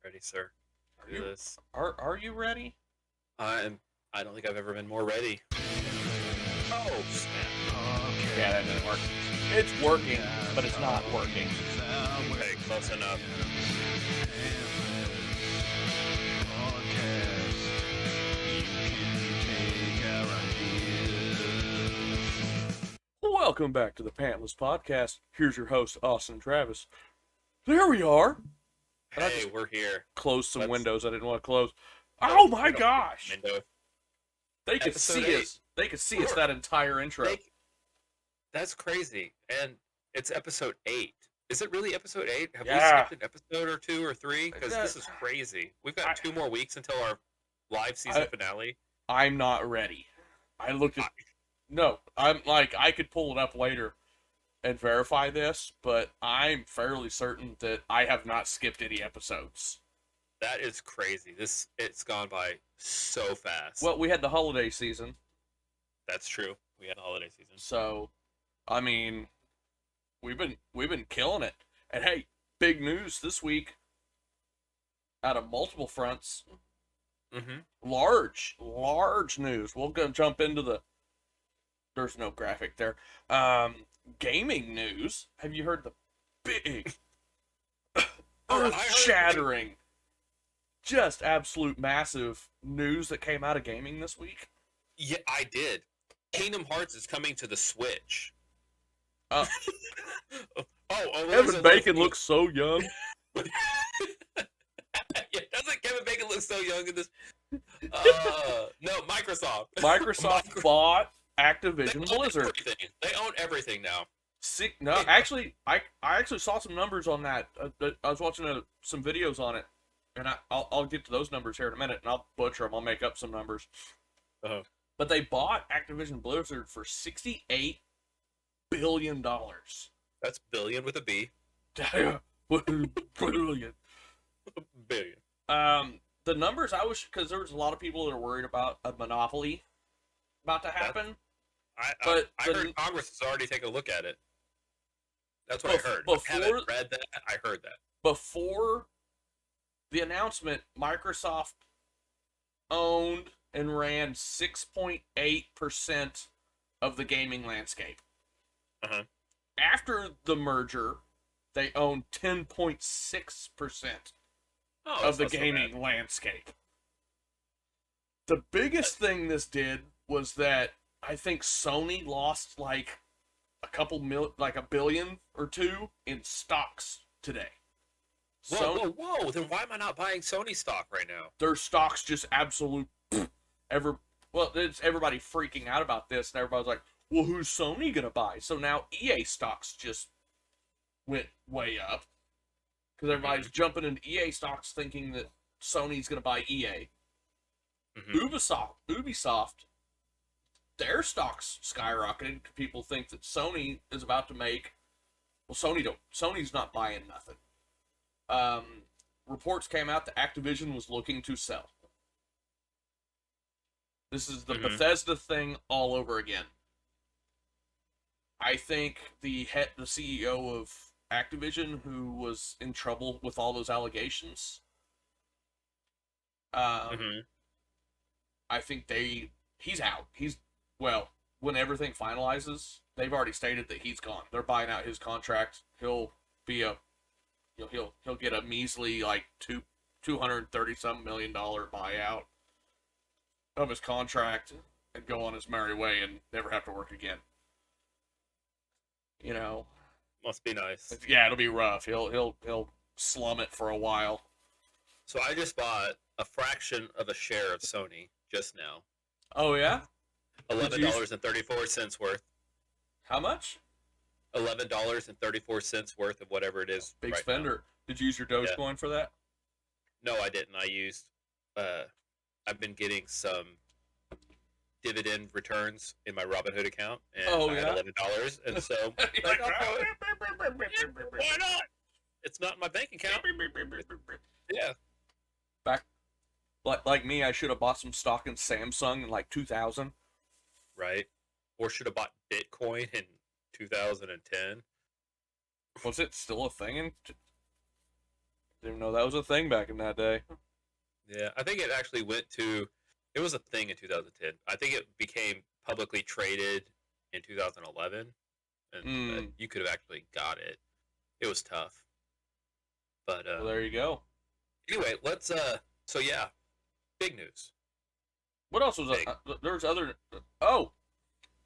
Ready, sir. Are Do you this. are you ready? I'm. I don't think I've ever been more ready. Oh snap! Yeah, that didn't work. It's working, but it's not working. Okay, close enough. Welcome back to the Pantless podcast. Here's your host, Austin Travis. There we are. And I Hey, just we're here. closed some Let's- windows I didn't want to close. Oh my We don't- gosh! Window. They could Episode see 8. us. They could see us that entire intro. That's crazy. And it's episode 8. Is it really episode 8? Have we Yeah. skipped an episode or 2 or 3? Because this is crazy. We've got 2 more weeks until our live season finale. I'm not ready. I looked at. No, I'm like, I could pull it up later and verify this, but I'm fairly certain that I have not skipped any episodes. That is crazy. It's gone by so fast. Well, we had the holiday season, That's true. We had a holiday season. so I mean, we've been killing it. And hey, big news this week out of multiple fronts. Mm-hmm. Large news. We'll go jump into the. There's no graphic there. Gaming news. Have you heard the big, earth-shattering, just absolute massive news that came out of gaming this week? Yeah, I did. Kingdom Hearts is coming to the Switch. Oh, there's Evan a Bacon little- looks so young. Yeah, doesn't Kevin Bacon look so young in this? No, Microsoft. Microsoft bought Activision They own Blizzard. everything. They own everything now. No, actually, I actually saw some numbers on that. I was watching some videos on it, and I'll get to those numbers here in a minute, and I'll butcher them. I'll make up some numbers. Uh-huh. But they bought Activision Blizzard for $68 billion. That's billion with a B. Billion. Billion. The numbers because there was a lot of people that are worried about a monopoly about to happen. I But heard Congress has already taken a look at it. That's what I heard. I haven't read that. I heard that. Before the announcement, Microsoft owned and ran 6.8% of the gaming landscape. Uh-huh. After the merger, they owned 10.6% of the gaming landscape. The biggest thing this did was that I think Sony lost like $1 billion or $2 billion in stocks today. Whoa! Then why am I not buying Sony stock right now? Their stocks just absolute it's everybody freaking out about this, and everybody's like, well, who's Sony gonna buy? So now EA stocks just went way up because everybody's jumping into EA stocks thinking that Sony's gonna buy EA. Mm-hmm. Ubisoft, their stocks skyrocketed. People think that Sony is about to make. Well, Sony's not buying nothing. Reports came out that Activision was looking to sell. This is the Bethesda thing all over again. I think the CEO of Activision, who was in trouble with all those allegations, I think he's out. When everything finalizes, they've already stated that he's gone. They're buying out his contract. He'll get a measly like $230-some million buyout of his contract and go on his merry way and never have to work again. You know, Must be nice. yeah, it'll be rough. He'll slum it for a while. So I just bought a fraction of a share of Sony just now. Oh yeah, $11.34 worth. how much? $11.34 worth of whatever it is. Big right spender. now. Did you use your Dogecoin for that? No, I didn't. I used. I've been getting some dividend returns in my Robinhood account, and I had $11, and so like, why not? It's not in my bank account. Yeah. Back, like me, I should have bought some stock in Samsung in like 2000. Right. Or should have bought Bitcoin in 2010. Was it still a thing? Didn't know that was a thing back in that day. Yeah, I think it actually went to. It was a thing in 2010. I think it became publicly traded in 2011, and you could have actually got it. It was tough, but well, there you go. Anyway, let's. So yeah, big news. What else was there? Was other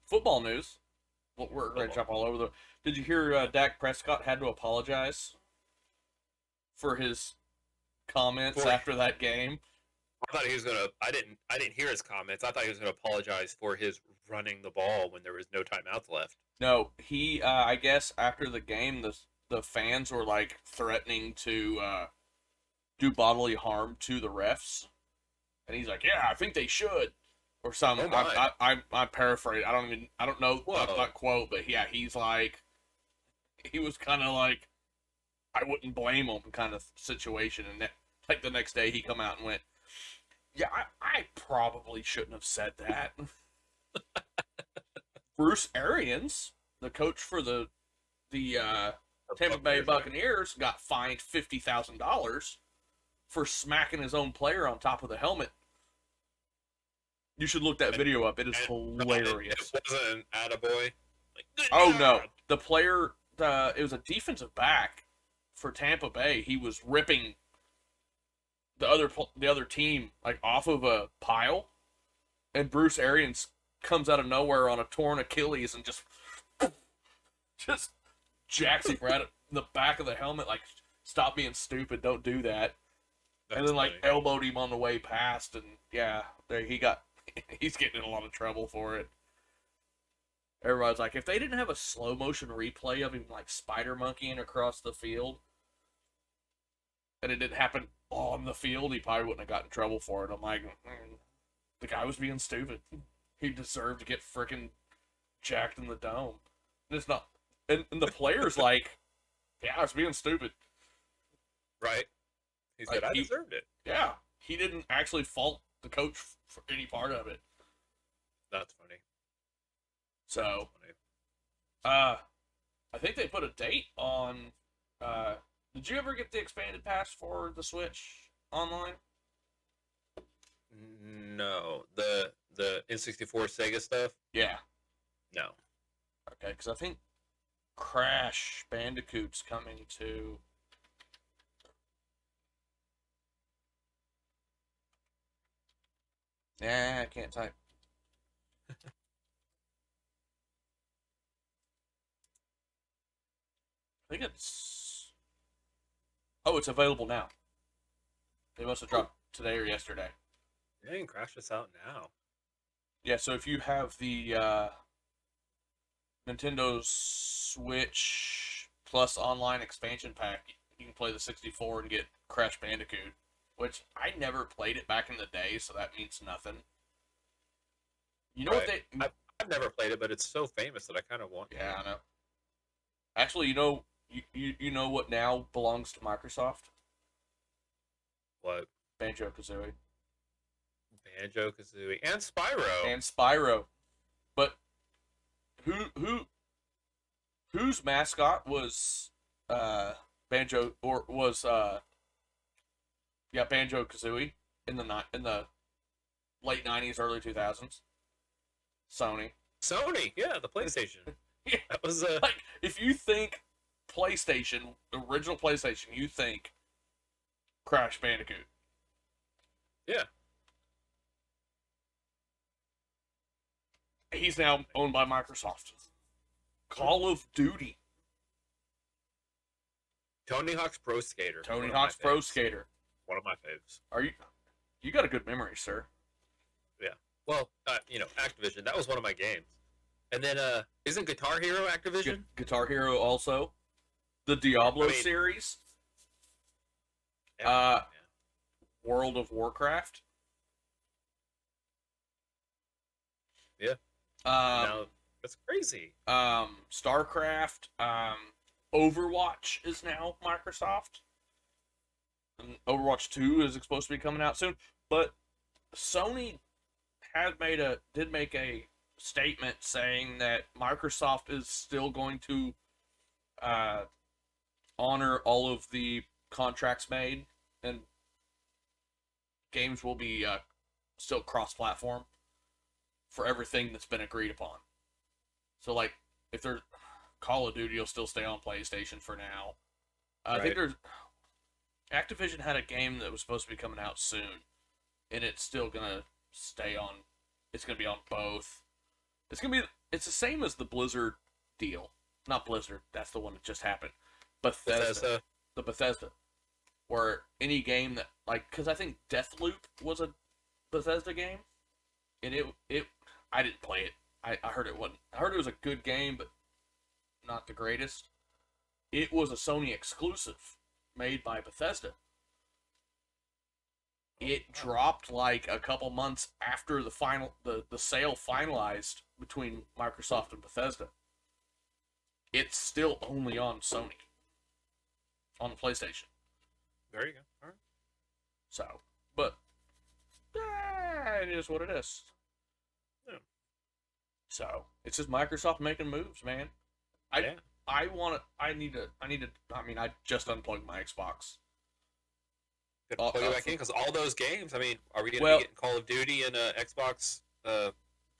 football news. Well, we're going to jump all over the. Did you hear Dak Prescott had to apologize for his comments after that game? I thought he was gonna. I didn't hear his comments. I thought he was gonna apologize for his running the ball when there was no timeouts left. No, he. I guess after the game, the fans were like threatening to do bodily harm to the refs, and he's like, "Yeah, I think they should," or something. Oh I paraphrase. I don't know that quote, but yeah, he's like, he was kind of like, I wouldn't blame him kind of situation, and like the next day he come out and went, "Yeah, I probably shouldn't have said that." Bruce Arians, the coach for the Tampa Bay Buccaneers, got fined $50,000 for smacking his own player on top of the helmet. You should look that video up. It is hilarious. It wasn't an attaboy. Oh no, the player. It was a defensive back for Tampa Bay. He was ripping the other team like off of a pile, and Bruce Arians comes out of nowhere on a torn Achilles and just jacks him right in the back of the helmet, like, "Stop being stupid, don't do that." And then like elbowed him on the way past, and yeah, there he's getting in a lot of trouble for it. Everybody's like, if they didn't have a slow motion replay of him like spider monkeying across the field, and it didn't happen on the field, he probably wouldn't have gotten in trouble for it. I'm like, the guy was being stupid. He deserved to get freaking jacked in the dome. And it's not, and the player's like, "Yeah, I was being stupid." Right. He said, I deserved it. Yeah. He didn't actually fault the coach for any part of it. That's funny. So, I think they put a date on, did you ever get the expanded pass for the Switch online? No. The N64 Sega stuff? Yeah. No. Okay, because I think Crash Bandicoot's coming to... Nah, I can't type. I think it's... Oh, it's available now. They must have dropped today or yesterday. Yeah, you can crash this out now. Yeah, so if you have the Nintendo Switch Plus Online Expansion Pack, you can play the 64 and get Crash Bandicoot, which I never played it back in the day, so that means nothing. You know what they... I've never played it, but it's so famous that I kind of want to. Yeah, I know. Actually, you know what now belongs to Microsoft? What? Banjo-Kazooie. Banjo-Kazooie and Spyro. And Spyro. But whose mascot was Banjo-Kazooie in the late 90s, early 2000s? Sony, yeah, the PlayStation. Yeah. That was like, if you think PlayStation, original PlayStation, you think Crash Bandicoot. Yeah. He's now owned by Microsoft. Call of Duty. Tony Hawk's Pro Skater. Tony Hawk's Pro Skater. One of my faves. You got a good memory, sir. Yeah. Well, Activision. That was one of my games. And then, isn't Guitar Hero Activision? Guitar Hero also. The Diablo series. Yeah. World of Warcraft. Yeah. That's crazy. StarCraft. Overwatch is now Microsoft. And Overwatch 2 is supposed to be coming out soon. But Sony did make a statement saying that Microsoft is still going to honor all of the contracts made, and games will be still cross-platform for everything that's been agreed upon. So, like, if there's Call of Duty, will still stay on PlayStation for now. I think there's Activision had a game that was supposed to be coming out soon, and it's still gonna stay on. It's gonna be on both. It's the same as the Blizzard deal. Not Blizzard. That's the one that just happened. Bethesda. The Bethesda. Where any game that, like, because I think Deathloop was a Bethesda game, and I didn't play it. I heard it wasn't. I heard it was a good game, but not the greatest. It was a Sony exclusive made by Bethesda. It dropped like a couple months after the sale finalized between Microsoft and Bethesda. It's still only on Sony, on the PlayStation. There you go. All right. So, but it is what it is. Yeah. So it's just Microsoft making moves, man. I just unplugged my Xbox. Plug it back in, because all those games. I mean, are we going to be getting Call of Duty and Xbox?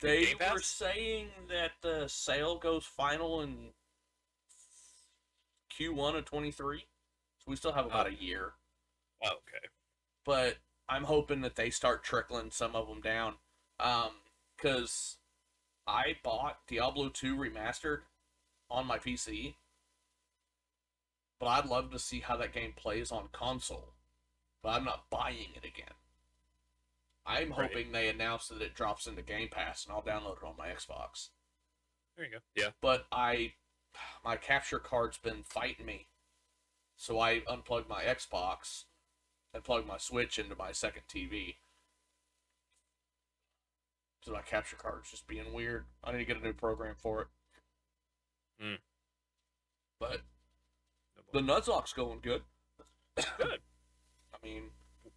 They were saying that the sale goes final in Q1 of 23, so we still have about a year. Oh, okay. But I'm hoping that they start trickling some of them down, because I bought Diablo 2 Remastered on my PC, but I'd love to see how that game plays on console. But I'm not buying it again. I'm hoping they announce that it drops into Game Pass, and I'll download it on my Xbox. There you go. Yeah. But my capture card's been fighting me, so I unplugged my Xbox and plugged my Switch into my second TV. So my capture card's just being weird. I need to get a new program for it. But the Nuzlocke's going good. Good. I mean,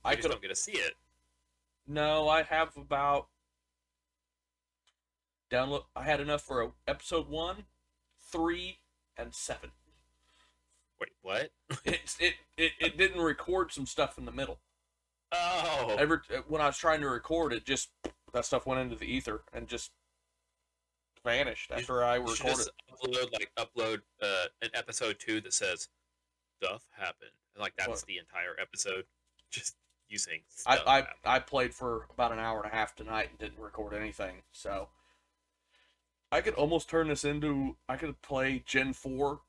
I just don't get to see it. No, I have about download. I had enough for episode 1, 3, and 7. Wait, what? It didn't record some stuff in the middle. Oh. When I was trying to record it, just that stuff went into the ether and just vanished after I recorded. Upload an episode 2 that says stuff happened, and like that's the entire episode. Just you saying stuff I played for about an hour and a half tonight and didn't record anything, so I could almost turn this into. I could play Gen 4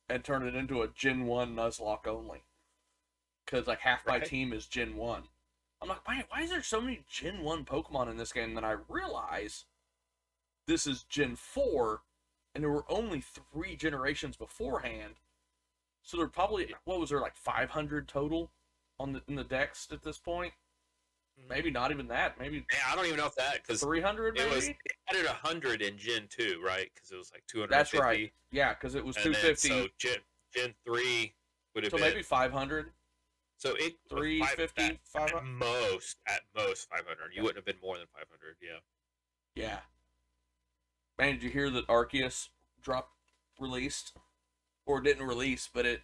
and turn it into a Gen 1 Nuzlocke only, because like half my team is Gen 1. I'm like, why is there so many Gen 1 Pokemon in this game? And then I realize this is Gen 4, and there were only 3 generations beforehand. So there probably, what was there, like 500 total in the decks at this point? Maybe not even that. Maybe I don't even know if that, because 300 maybe? It added 100 in Gen 2, right? Because it was like 250. That's right. Yeah, because it was 250. So Gen 3 would have been... So maybe 500. So it 350, 500? At most 500. You wouldn't have been more than 500, yeah. Yeah. Man, did you hear that Arceus released? Or didn't release, but it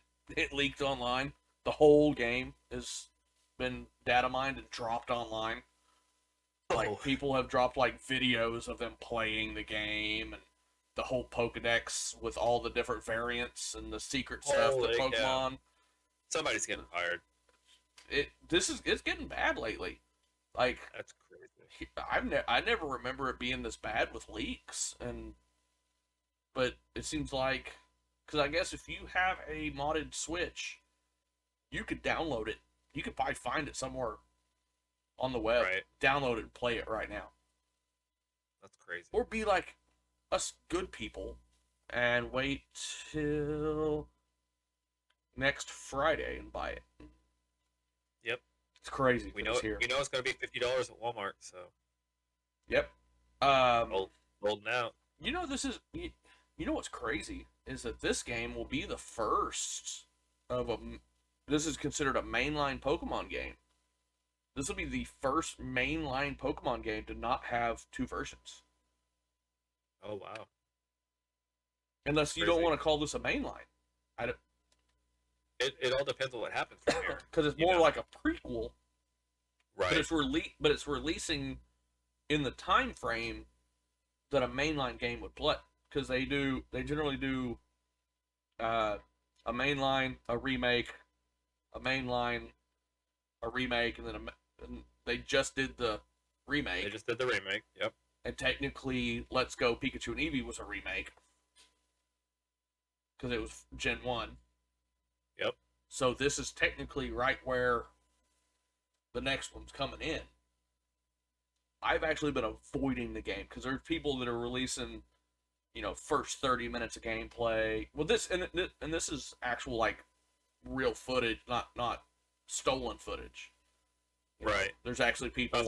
leaked online. The whole game has been data mined and dropped online. Like, people have dropped like videos of them playing the game and the whole Pokedex with all the different variants and the secret stuff, the Pokemon. Yeah. Somebody's getting fired. It's getting bad lately. Like, that's crazy. I never remember it being this bad with leaks, but it seems like, because I guess if you have a modded Switch, you could download it. You could probably find it somewhere on the web, download it and play it right now. That's crazy. Or be like us good people and wait till next Friday and buy it. Yep. It's crazy. We know it's going to be $50 at Walmart, so. Yep. Holding out. You know, you know what's crazy is that this game will be the first this is considered a mainline Pokemon game. This will be the first mainline Pokemon game to not have 2 versions. Oh, wow. Unless you don't want to call this a mainline. It all depends on what happens from here. Because it's more like a prequel, right? But it's releasing in the time frame that a mainline game would play. Because they generally do a mainline, a remake, a mainline, a remake, and then and they just did the remake. They just did the remake. Yep. And technically, Let's Go Pikachu and Eevee was a remake because it was Gen 1. Yep. So this is technically right where the next one's coming in. I've actually been avoiding the game because there's people that are releasing, first 30 minutes of gameplay. Well, this is actual like real footage, not stolen footage. Right. There's actually people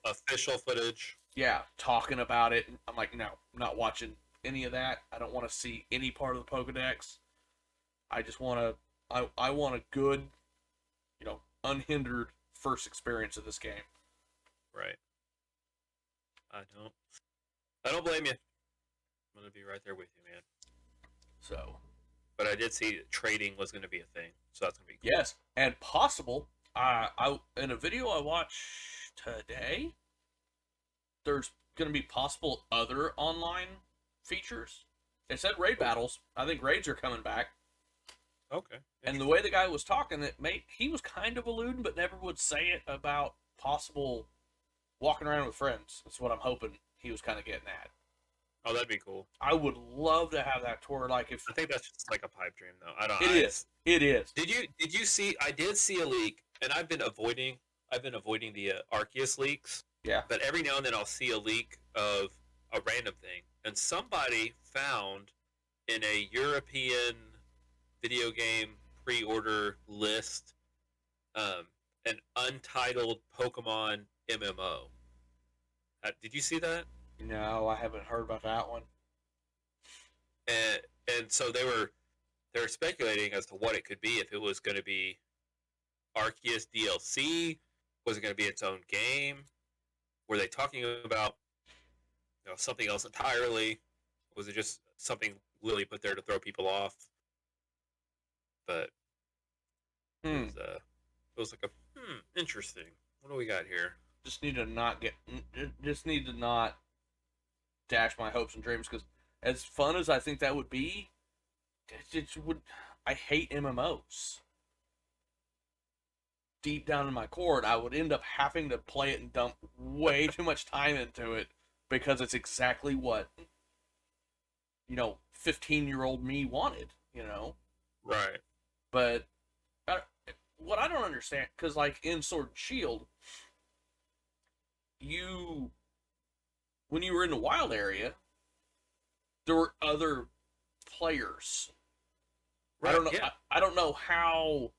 official footage. Yeah, talking about it. I'm like, no, I'm not watching any of that. I don't want to see any part of the Pokedex. I just want to. I want a good, unhindered first experience of this game. Right. I don't blame you. I'm gonna be right there with you, man. So. But I did see trading was gonna be a thing, so that's gonna be cool. Yes, and possible. I in a video I watched today, there's gonna be possible other online features. It said raid battles. I think raids are coming back. Okay. And the way the guy was talking, he was kind of alluding, but never would say it about possible walking around with friends. That's what I'm hoping he was kind of getting at. Oh, that'd be tool. I would love to have that tour. Like if I think that's just like a pipe dream, though. I don't. It is. Did you see? I did see a leak, and I've been avoiding the Arceus leaks. Yeah. But every now and then I'll see a leak of a random thing, and somebody found in a European video game pre-order list an Untitled Pokemon MMO. Did you see that? No, I haven't heard about that one. And so they were speculating as to what it could be, if it was going to be Arceus DLC, was it going to be its own game? Were they talking about something else entirely? Was it just something Lily put there to throw people off? But it was like interesting. What do we got here? Just need to not dash my hopes and dreams, because as fun as I think that would be, I hate MMOs. Deep down in my core, I would end up having to play it and dump way too much time into it because it's exactly what 15-year-old me wanted. Right. But what I don't understand, because like in Sword and Shield, when you were in the wild area, there were other players. Right, I don't know. Yeah. I don't know how.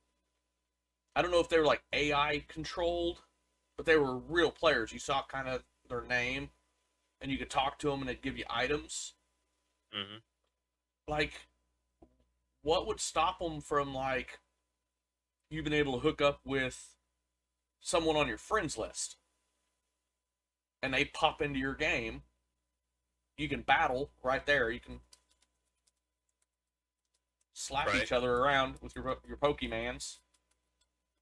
I don't know if they were like AI controlled, but they were real players. You saw kind of their name, and you could talk to them, and they'd give you items. Mm-hmm. Like, what would stop them from like you been able to hook up with someone on your friends list, and they pop into your game? You can battle right there. You can slap each other around with your Pokemans.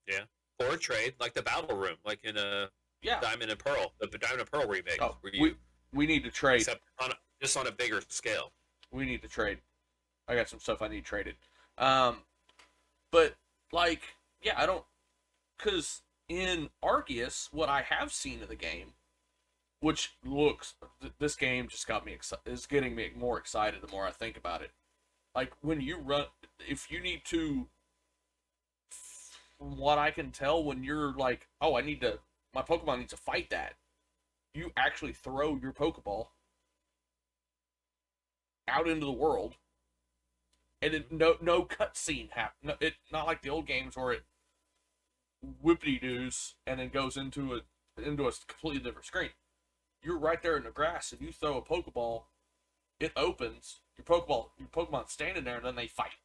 Yeah. Or trade, like the battle room, like in a Diamond and Pearl, the Diamond and Pearl remake. Oh, we need to trade. Except just on a bigger scale. We need to trade. I got some stuff I need traded. But, like, yeah, I don't... Because in Arceus, what I have seen of the game, which looks... This game just got me is getting me more excited the more I think about it. Like, when you run... If you need to... From what I can tell, when you're like, oh, my Pokemon needs to fight that, you actually throw your Pokeball out into the world, and no cutscene happens. Not like the old games where it whippity-doos and then goes into a completely different screen. You're right there in the grass, and you throw a Pokeball, it opens, your Pokemon's standing there, and then they fight.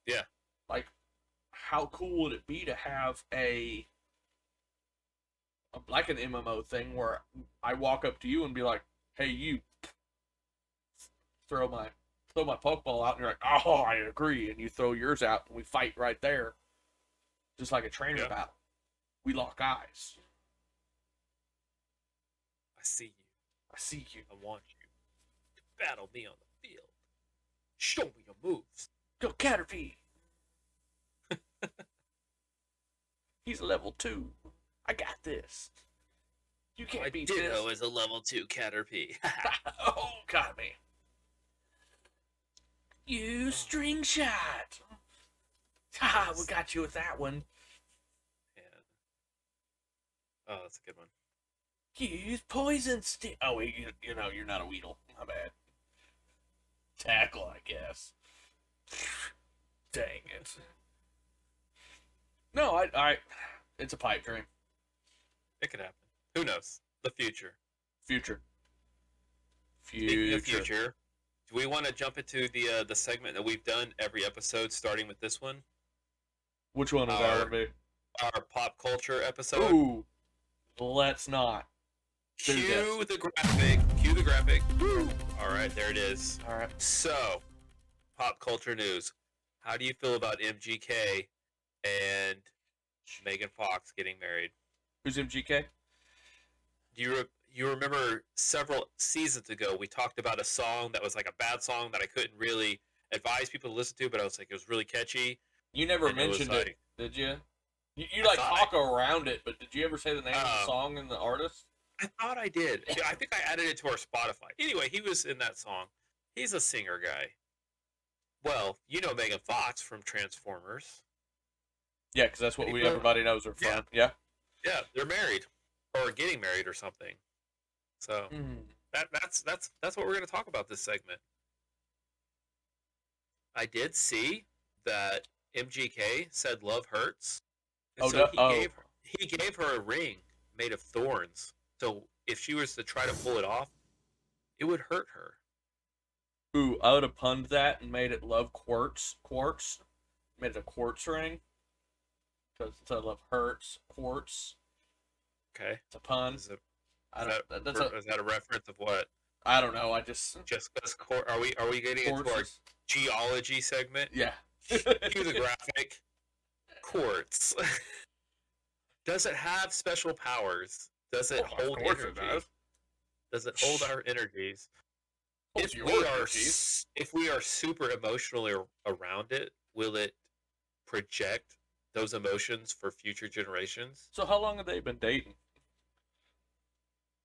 Yeah. Like, how cool would it be to have like an MMO thing where I walk up to you and be like, hey, you, throw my throw my Pokeball out, and you're like, oh, I agree, and you throw yours out, and we fight right there, just like a trainer battle. We lock eyes. I see you. I see you. I want you to battle me on the field. Show me your moves. Go Caterpie. He's a level 2. I got this. You can't beat this. Ditto is a level 2 Caterpie. Oh, got me. Use string shot. Ha! We got you with that one. Yeah. Oh, that's a good one. Use poison stick. Oh wait, you know you're not a Weedle. My bad. Tackle, I guess. Dang it. No, I. It's a pipe dream. It could happen. Who knows? The future. Future. Speaking of future, do we want to jump into the segment that we've done every episode, starting with this one? Which one would that be? Our pop culture episode. Ooh, let's not. Cue the graphic. Cue the graphic. Woo. All right, there it is. All right. So, pop culture news. How do you feel about MGK and Megan Fox getting married? Who's MGK? Do you remember several seasons ago we talked about a song that was like a bad song that I couldn't really advise people to listen to, but I was like, it was really catchy. You never mentioned it, did you? You like talk around it, but did you ever say the name of the song and the artist? I thought I did. I think I added it to our Spotify. Anyway, he was in that song. He's a singer guy. Well, you know Megan Fox from Transformers. Yeah, because that's what everybody knows her from. Yeah. Yeah, they're married or getting married or something. So that's what we're going to talk about this segment. I did see that MGK said love hurts. And he gave her a ring made of thorns. So if she was to try to pull it off, it would hurt her. Ooh, I would have punned that and made it love quartz. Made it a quartz ring. Because instead of love hurts, quartz. Okay. It's a pun. Is that a reference of what? I don't know. I just because are we getting into our geology segment? Yeah. Cue the graphic. Quartz. Does it have special powers? Does it hold energy? Does it hold our energies? If we are super emotionally around it, will it project those emotions for future generations? So how long have they been dating?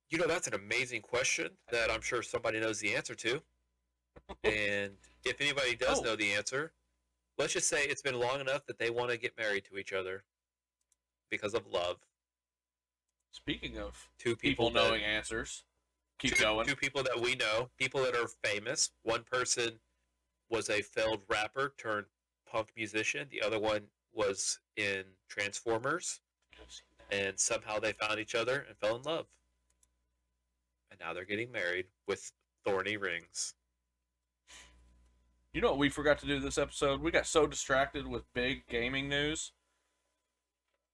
You know, that's an amazing question that I'm sure somebody knows the answer to. And if anybody does know the answer, let's just say it's been long enough that they want to get married to each other because of love. Speaking of two people knowing answers, keep going. Two people that we know, people that are famous. One person was a failed rapper turned punk musician. The other one was in Transformers. And somehow they found each other and fell in love. And now they're getting married with thorny rings. You know what we forgot to do this episode? We got so distracted with big gaming news.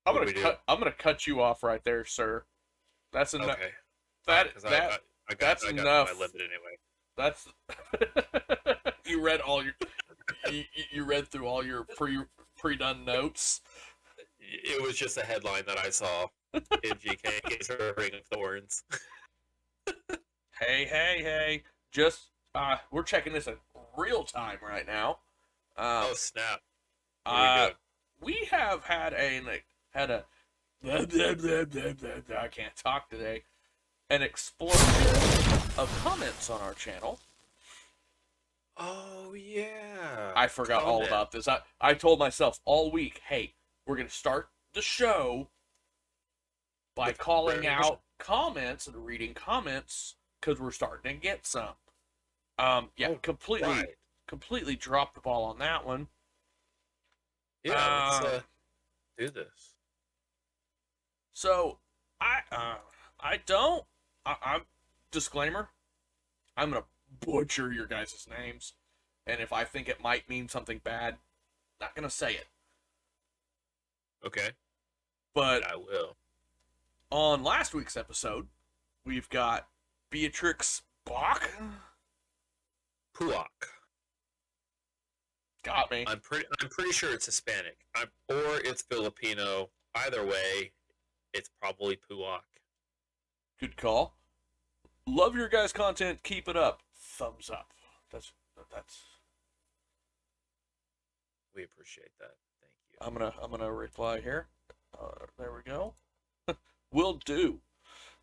I'm gonna cut you off right there, sir. That's enough. Okay. That's enough. My limit anyway. That's you read all your you read through all your pre-done notes. It was just a headline that I saw. MGK gets her ring of thorns. Hey! Just we're checking this in real time right now. Oh snap! We have had a I can't talk today. An explosion of comments on our channel. Oh yeah. I forgot all about this. I told myself all week, hey, we're gonna start the show by calling out comments and reading comments because we're starting to get some. Completely dropped the ball on that one. Yeah, let's do this. So I'm disclaimer. I'm gonna butcher your guys' names, and if I think it might mean something bad, not gonna say it. Okay. But I will. On last week's episode, we've got Beatrix Bach. Puak. Got me. I'm pretty sure it's Hispanic. Or it's Filipino. Either way, it's probably Puak. Good call. Love your guys' content. Keep it up. Thumbs up. That's. We appreciate that. Thank you. I'm gonna reply here. There we go. Will do.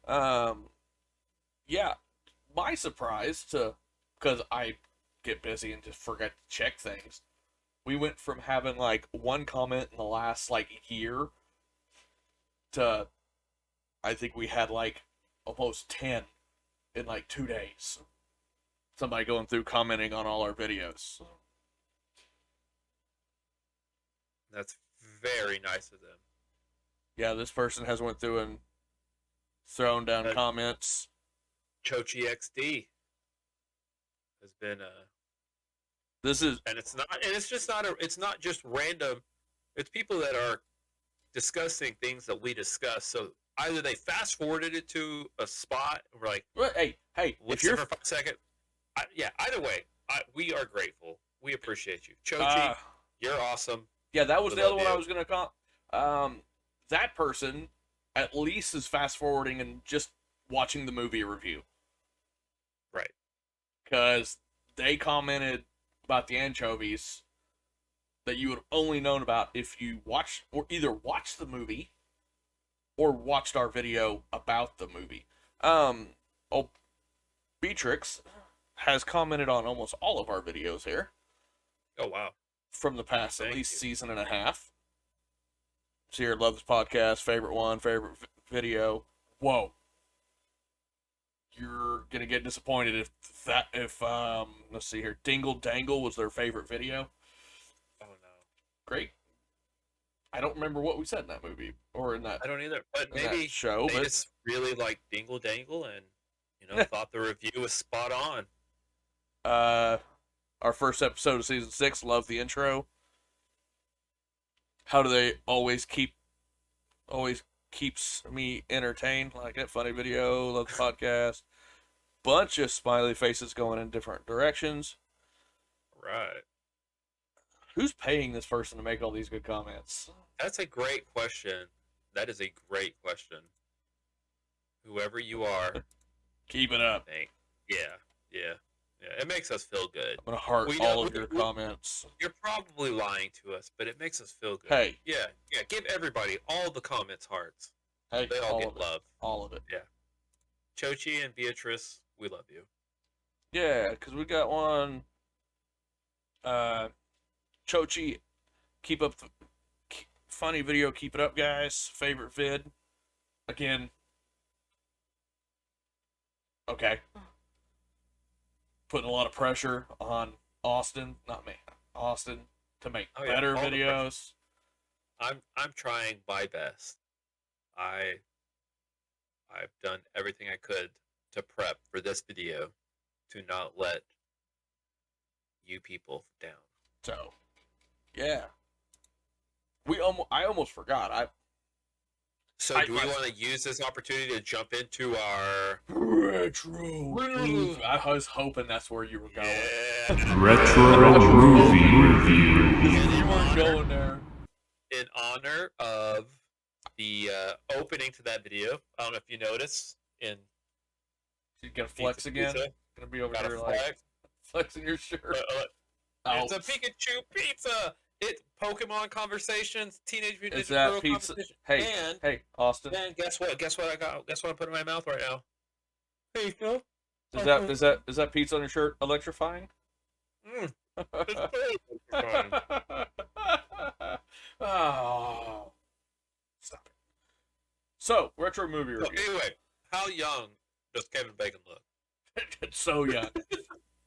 Yeah. My surprise because I get busy and just forget to check things. We went from having like one comment in the last like year to I think we had like almost 10 in like 2 days. Somebody going through commenting on all our videos. That's very nice of them. Yeah, this person has went through and thrown down comments. Chochi XD has been This is and it's not just random. It's people that are discussing things that we discuss. So either they fast forwarded it to a spot, and we're like, hey, if you're for 5 seconds, either way, we are grateful. We appreciate you, Chochi. You're awesome. Yeah, that was the other one I was gonna call. That person at least is fast forwarding and just watching the movie review. Right. Because they commented about the anchovies that you would have only known about if you either watched the movie or watched our video about the movie. Beatrix has commented on almost all of our videos here. Oh, wow. From the past at least season and a half. See here, love this podcast, favorite one, favorite video. Whoa. You're gonna get disappointed if let's see here, Dingle Dangle was their favorite video. Oh no. Great. I don't remember what we said in that movie or in that. I don't either. But maybe show. They just really like Dingle Dangle and thought the review was spot on. Our first episode of season 6, love the intro. How do they always keeps me entertained? Like it, funny video, love the podcast. Bunch of smiley faces going in different directions. Right. Who's paying this person to make all these good comments? That's a great question. That is a great question. Whoever you are, keep it up. Yeah. It makes us feel good. I'm gonna heart all of your comments. You're probably lying to us, but it makes us feel good. Hey. Yeah. Give everybody all the comments hearts. Hey, they all get love. All of it. Yeah. Chochi and Beatrice, we love you. Yeah, because we got one. Chochi, keep up the funny video. Keep it up, guys. Favorite vid. Again. Okay. Putting a lot of pressure on Austin, not me, Austin, to make better videos. I'm trying my best. I've done everything I could to prep for this video to not let you people down. So, yeah. I almost forgot. Do we want to use this opportunity to jump into our retro movie? I was hoping that's where you were going. Yeah. Retro movie review. You weren't going there. In honor of the opening to that video, I don't know if you noticed. She's gonna flex again. Gonna be over here like flexing your shirt. It's a Pikachu pizza. It's Pokemon conversations, Teenage Mutant Ninja Turtle pizza? Hey, Austin. And guess what? Guess what I got? Guess what I'm putting in my mouth right now? Hey, Phil. Is that pizza on your shirt electrifying? It's electrifying. Oh, stop it. So, retro movie review. Anyway, how young does Kevin Bacon look? So young.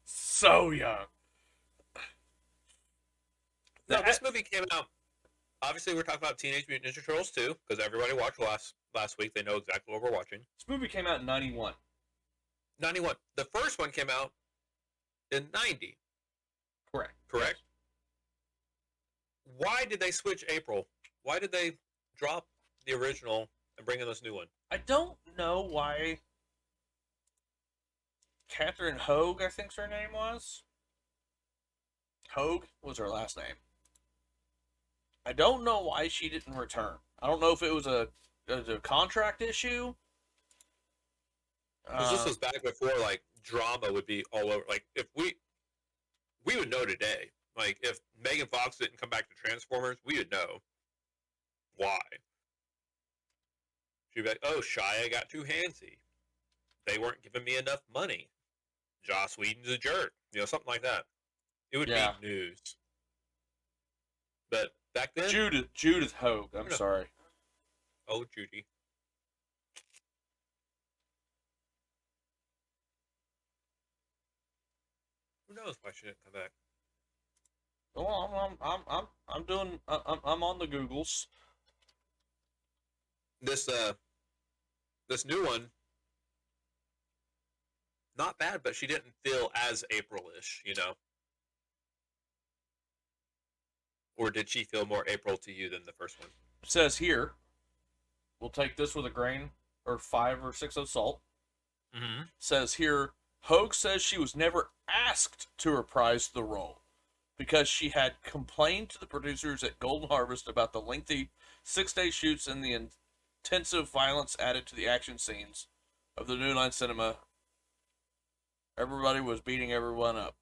So young. No, this movie came out. Obviously, we're talking about Teenage Mutant Ninja Turtles 2, because everybody watched last week. They know exactly what we're watching. This movie came out in 91. 91. The first one came out in 90. Correct. Yes. Why did they switch April? Why did they drop the original and bring in this new one? I don't know why. Catherine Hogue, I think her name was. Hogue was her last name. I don't know why she didn't return. I don't know if it was a contract issue. Because this was back before like drama would be all over. Like if we would know today. Like if Megan Fox didn't come back to Transformers, we would know why. She'd be like, "Oh, Shia got too handsy. They weren't giving me enough money. Joss Whedon's a jerk." You know, something like that. It would be news. But back then, Judith Hogue. I'm sorry. Oh, Judy. Who knows why she didn't come back? Well, I'm on the Googles. This new one, not bad, but she didn't feel as April-ish, you know. Or did she feel more April to you than the first one? It says here, we'll take this with a grain or 5 or 6 of salt. Mm-hmm. Says here, Hogue says she was never asked to reprise the role because she had complained to the producers at Golden Harvest about the lengthy 6-day shoots and the intensive violence added to the action scenes of the New Line Cinema. Everybody was beating everyone up.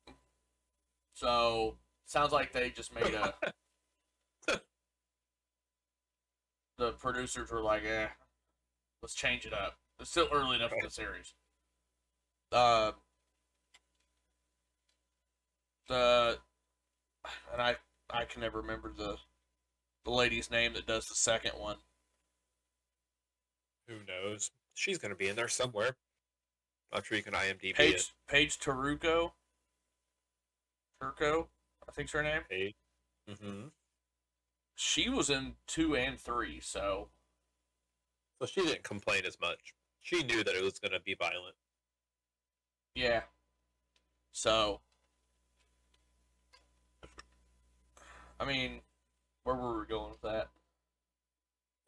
So, sounds like they just made a... The producers were like, let's change it up. It's still early enough in the series. And I can never remember the lady's name that does the second one. Who knows? She's going to be in there somewhere. I'm sure you can IMDb it. Paige Turco, I think's her name. Paige. Mm-hmm. She was in 2 and 3, so she didn't complain as much. She knew that it was going to be violent. Yeah. So, I mean, where were we going with that?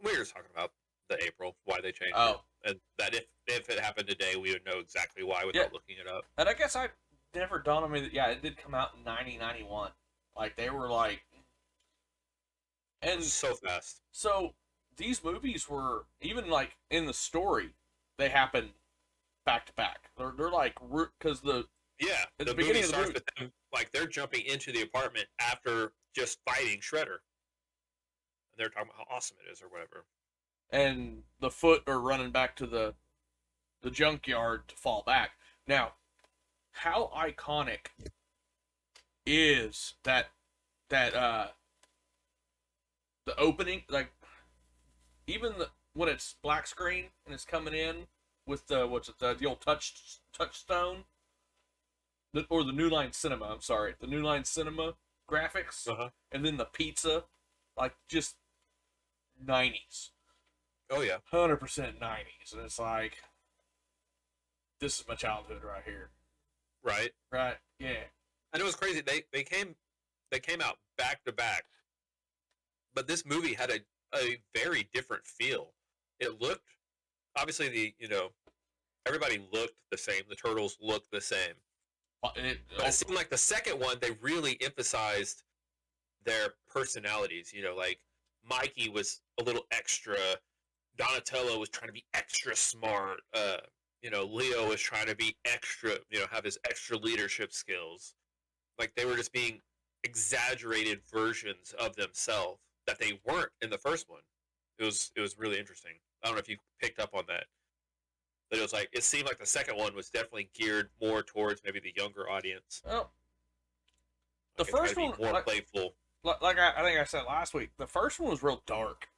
We were just talking about the April, why they changed it. And that if it happened today, we would know exactly why without looking it up. And I guess I never dawned on me that, it did come out in 1991. Like, they were like... And so fast. So, these movies were, even like, in the story, they happen back to back. They're like, because the movie starts with them, like, they're jumping into the apartment after just fighting Shredder. And they're talking about how awesome it is or whatever. And the Foot are running back to the junkyard to fall back. Now, how iconic is that the opening, like, even when it's black screen and it's coming in with the old touchstone, or the New Line Cinema. I'm sorry, the New Line Cinema graphics, and then the pizza, like, just 90s. Oh yeah, 100% 90s, and it's like, this is my childhood right here. Right. Yeah. And it was crazy. They came out back to back. But this movie had a very different feel. It looked, obviously, everybody looked the same. The turtles looked the same. But it seemed like the second one, they really emphasized their personalities. You know, like, Mikey was a little extra. Donatello was trying to be extra smart. Leo was trying to be extra, have his extra leadership skills. Like, they were just being exaggerated versions of themselves that they weren't in the first one. It was really interesting. I don't know if you picked up on that. But it was like, it seemed like the second one was definitely geared more towards maybe the younger audience. Well, the first one more playful. Like I think I said last week, the first one was real dark.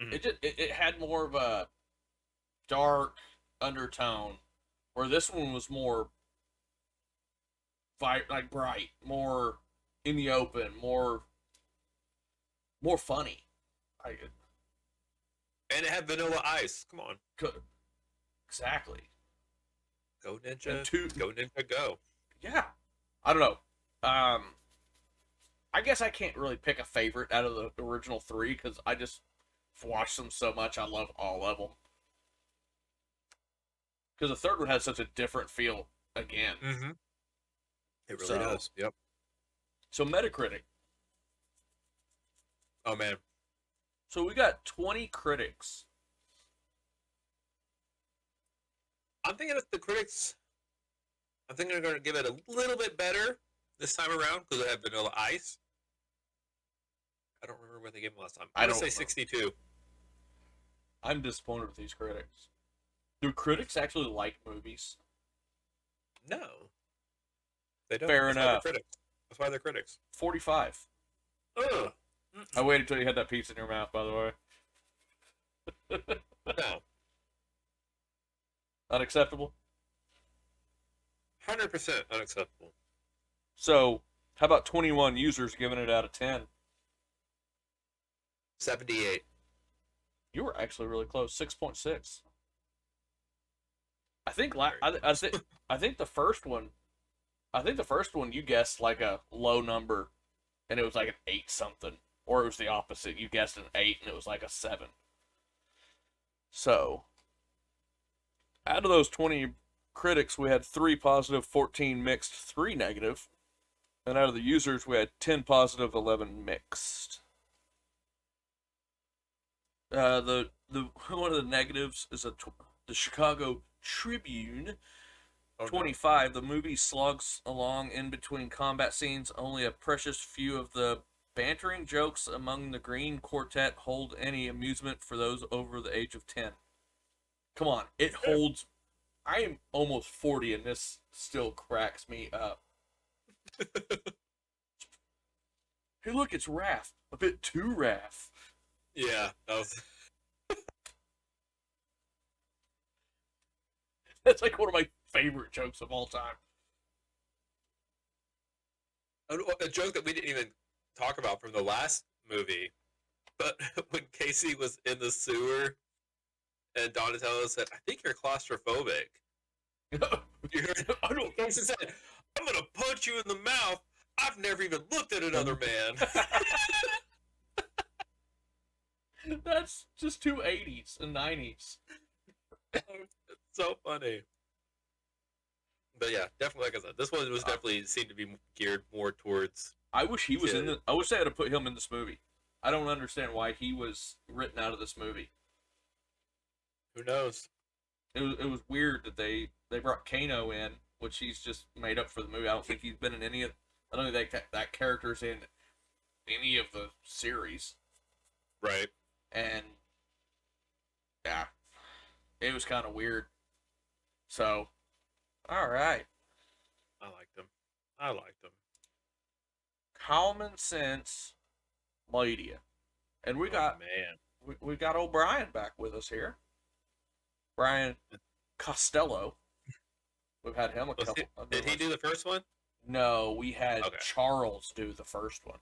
Mm-hmm. It had more of a dark undertone, where this one was more bright, more in the open, more funny. And it had Vanilla Ice. Come on. Exactly. Go Ninja. Go Ninja, go. Yeah. I don't know. I guess I can't really pick a favorite out of the original 3 because I just watched them so much. I love all of them. Because the third one has such a different feel again. Mm-hmm. It really does. Yep. So Metacritic. Oh man. So we got 20 critics. I'm thinking that the critics. I think they're going to give it a little bit better this time around because they have Vanilla Ice. I don't remember what they gave them last time. I'm going to say 62. I'm disappointed with these critics. Do critics actually like movies? No. They don't. Fair enough. That's why they're critics. 45. Ugh. I waited until you had that piece in your mouth, by the way. No. Unacceptable? 100% unacceptable. So, how about 21 users giving it out of 10? 78. You were actually really close. 6.6. I think the first one. I think the first one you guessed like a low number, and it was like an 8 something, or it was the opposite. You guessed an 8, and it was like a 7. So, out of those 20 critics, we had 3 positive, 14 mixed, 3 negative, and out of the users, we had 10 positive, 11 mixed. The one of the negatives is the Chicago Tribune. 25. The movie slogs along in between combat scenes. Only a precious few of the bantering jokes among the Green Quartet hold any amusement for those over the age of 10. Come on, it holds. I am almost 40 and this still cracks me up. Hey, look, it's Raph. A bit too Raph. Yeah, that was... That's like one of my favorite jokes of all time. A joke that we didn't even talk about from the last movie, but when Casey was in the sewer and Donatello said, "I think you're claustrophobic." You heard? I don't. Casey said, "I'm gonna punch you in the mouth. I've never even looked at another man." That's just two 80s and 90s. It's so funny. But yeah, definitely, like I said, this one was definitely seemed to be geared more towards. I wish he was in the. I wish they had to put him in this movie. I don't understand why he was written out of this movie. Who knows? It was weird that they brought Kano in, which he's just made up for the movie. I don't think he's been in any of. I don't think that character's in any of the series. Right. And yeah, it was kind of weird. So, all right. I liked him. Common Sense Media, and we got we got old Brian back with us here. Brian Costello. We've had him a couple. Did he do the first one? No, we had Charles do the first one.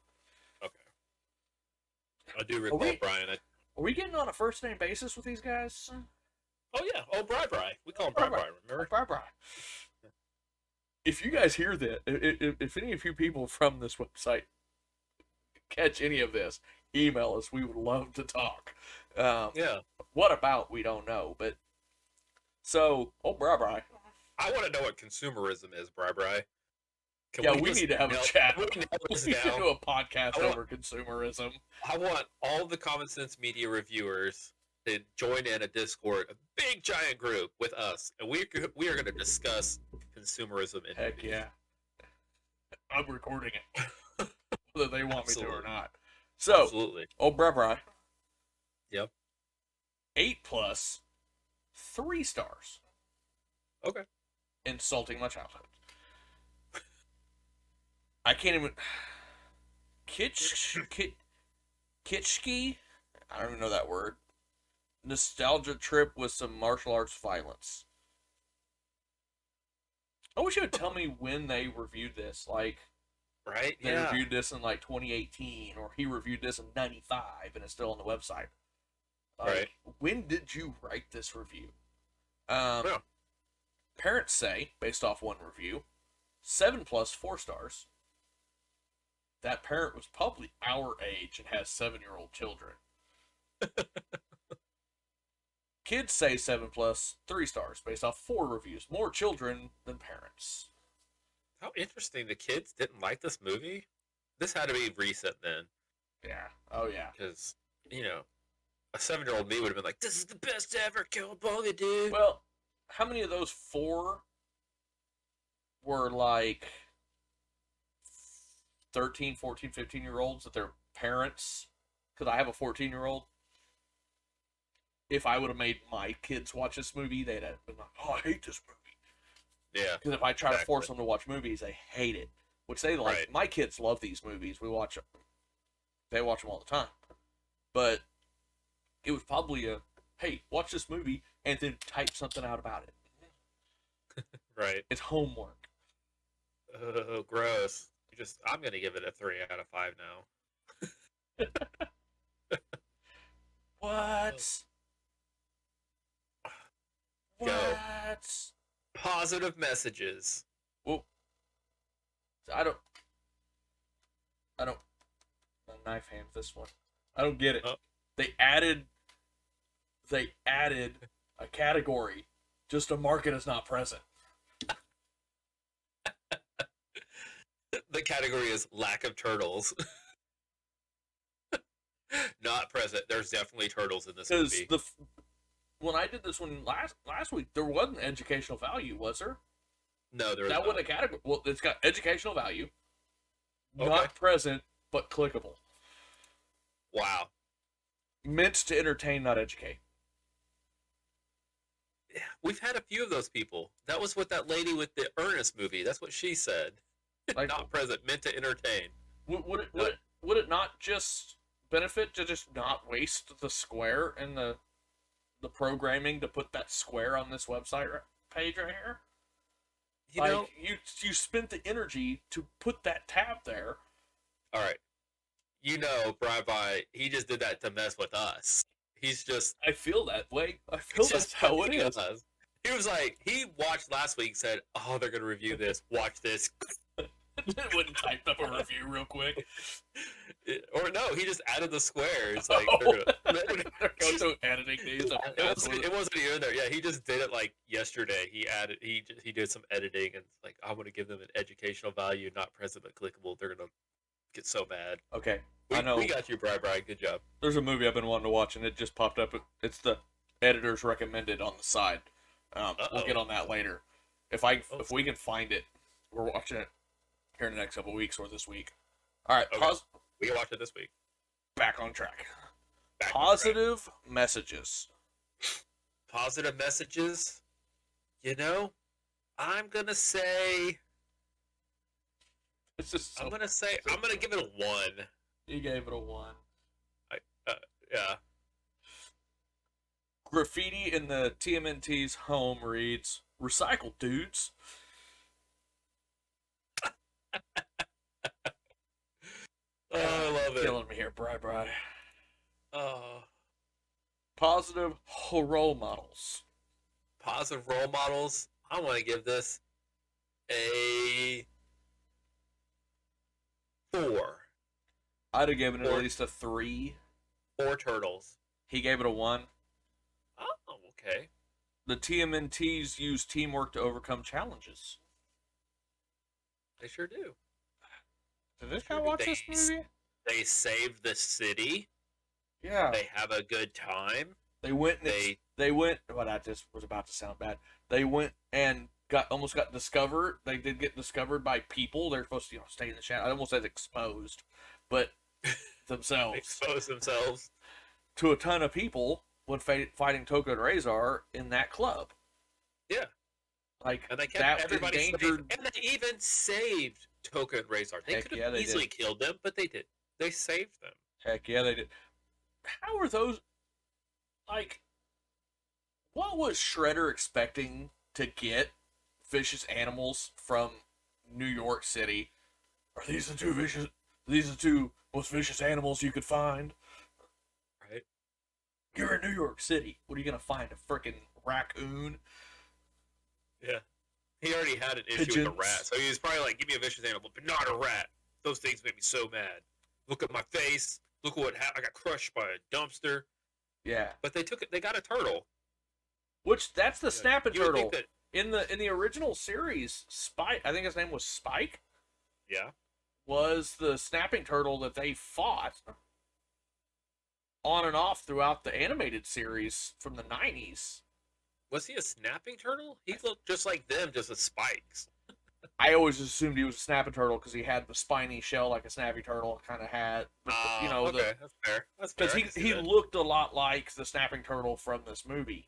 Okay. I do recall Brian. Are we getting on a first name basis with these guys? Oh yeah, Bri. We call him Bri. Remember? Bri. If you guys hear that, if any of you people from this website catch any of this, email us. We would love to talk. Yeah. What about? We don't know, but so Bri. I want to know what consumerism is, Bri. We need to have a chat. We need to do a podcast over consumerism. I want all the Common Sense Media reviewers to join in a Discord, a big giant group with us, and we are going to discuss consumerism. Heck yeah. I'm recording it, whether they want me to or not. So, absolutely. Bri. Yep. 8+, 3 stars. Okay. Insulting my childhood. I can't even. Kitschke? I don't even know that word. Nostalgia trip with some martial arts violence. I wish you would tell me when they reviewed this. Like, right? They reviewed this in like 2018, or he reviewed this in 95, and it's still on the website. Right. When did you write this review? Yeah. Parents say, based off one review, 7+, 4 stars. That parent was probably our age and has 7-year-old children. Kids say 7+, 3 stars, based off 4 reviews. More children than parents. How interesting. The kids didn't like this movie? This had to be recent then. Yeah. Oh yeah. Because a 7-year-old me would have been like, "This is the best ever, Cowabunga, dude." Well, how many of those 4 were like 13, 14, 15-year-olds that their parents? Because I have a 14-year-old. If I would have made my kids watch this movie, they'd have been like, "Oh, I hate this movie." Yeah. Because if I try to force them to watch movies, they hate it. Which they like. Right. My kids love these movies. We watch them. They watch them all the time. But it was probably a, hey, watch this movie and then type something out about it. Right. It's homework. Oh, gross. I'm gonna give it a 3 out of 5 now. What? Go. What? Positive messages. Well, I don't. My knife hand this one. I don't get it. Oh. They added a category just to mark it as not present. The category is lack of turtles. Not present. There's definitely turtles in this movie. When I did this one last week, there wasn't educational value, was there? No, there was that not. wasn't a category. Well, it's got educational value, Okay. not present, but clickable. Wow. Meant to entertain, not educate. Yeah, we've had a few of those people. That was what that lady with the Ernest movie. That's what she said. Like, not present, meant to entertain. Would it not just benefit to just not waste the square and the programming to put that square on this website page right here? You spent the energy to put that tab there. All right. Bri, he just did that to mess with us. He's just... I feel that way. I feel that's how it is. He was like, he watched last week, said, "Oh, they're going to review this. Watch this." Wouldn't type up a review real quick. Or no, he just added the squares. Like, they're going through editing these. It wasn't even there. Yeah, he just did it like yesterday. He did some editing and like, I want to give them an educational value, not present but clickable. They're gonna get so mad. Okay, I know. We we got you, Brian. Good job. There's a movie I've been wanting to watch, and it just popped up. It's the editor's recommended on the side. We'll get on that later. If we can find it, we're watching it here in the next couple of weeks or this week. All right, okay. We can watch it this week. Back on track. Positive messages. Positive messages. I'm gonna say. I'm gonna give it a 1. You gave it a 1. Yeah. Graffiti in the TMNT's home reads, "Recycle, dudes." Oh, I love it. Killing me here, Bri. Oh. Positive role models. Positive role models. I want to give this a 4. I'd have given it at least a 3. 4 turtles. He gave it a 1. Oh, okay. The TMNTs use teamwork to overcome challenges. They sure do. Did this guy watch this movie? They save the city. Yeah. They have a good time. They went. Well, that just was about to sound bad. They went and almost got discovered. They did get discovered by people. They're supposed to, stay in the shadow. I almost said exposed, but themselves. Expose themselves to a ton of people when fighting Toka and Razor in that club. Yeah. And they kept everybody endangered. And they even saved Toka and Razor. They could have easily killed them, but they did. They saved them. Heck yeah, they did. How are those... what was Shredder expecting to get vicious animals from New York City? Are these the two most vicious animals you could find? Right. You're in New York City. What are you going to find? A freaking raccoon? Yeah. He already had an issue with a rat, so he was probably like, give me a vicious animal, but not a rat. Those things make me so mad. Look at my face. Look what happened. I got crushed by a dumpster. Yeah. But they got a turtle. Which, that's the snapping turtle. In the original series, Spike, I think his name was Spike. Yeah. was the snapping turtle that they fought on and off throughout the animated series from the 90s. Was he a snapping turtle? He looked just like them, just with spikes. I always assumed he was a snapping turtle because he had the spiny shell like a snapping turtle kind of had. Okay, that's fair. That's fair. Because he looked a lot like the snapping turtle from this movie.